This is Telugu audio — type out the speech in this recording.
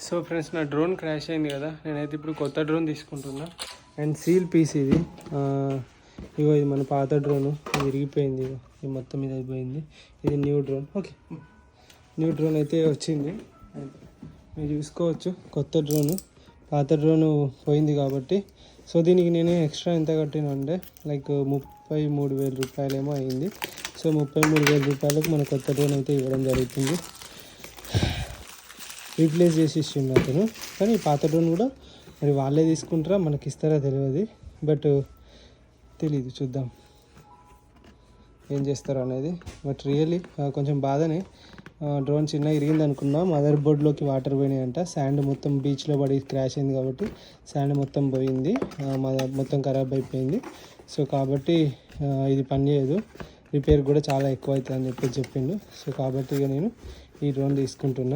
సో ఫ్రెండ్స్, నా డ్రోన్ క్రాష్ అయింది కదా, నేనైతే ఇప్పుడు కొత్త డ్రోన్ తీసుకుంటున్నా. అండ్ సీల్ పీస్ ఇది. ఇగో ఇది మన పాత డ్రోను, ఇది విరిగిపోయింది. ఇది మొత్తం ఇది అయిపోయింది. ఇది new drone. Okay, new drone అయితే వచ్చింది. మీరు చూసుకోవచ్చు, కొత్త డ్రోను. పాత డ్రోను పోయింది కాబట్టి. సో దీనికి నేను ఎక్స్ట్రా ఎంత కట్టినా అంటే లైక్ 33,000 రూపాయలేమో అయింది. సో 33,000 రూపాయలకు మన కొత్త డ్రోన్ అయితే ఇవ్వడం జరుగుతుంది. రీప్లేస్ చేసి ఇచ్చిండు అతను. కానీ పాత డ్రోన్ కూడా మరి వాళ్ళే తీసుకుంటారా మనకి ఇస్తారా తెలియదు. బట్ తెలీదు, చూద్దాం ఏం చేస్తారో అనేది. బట్ రియల్లీ కొంచెం బాధనే. డ్రోన్ చిన్న ఇరిగింది అనుకున్నా, మదర్ బోర్డ్లోకి వాటర్ పోయినాయంట. శాండ్ మొత్తం బీచ్లో పడి క్రాష్ అయింది కాబట్టి శాండ్ మొత్తం పోయింది, మొత్తం ఖరాబ్ అయిపోయింది. సో కాబట్టి ఇది పనిచేయదు, రిపేర్ కూడా చాలా ఎక్కువ అవుతుంది అని చెప్పిండు. సో కాబట్టి ఇక నేను ఈ డ్రోన్ తీసుకుంటున్నా.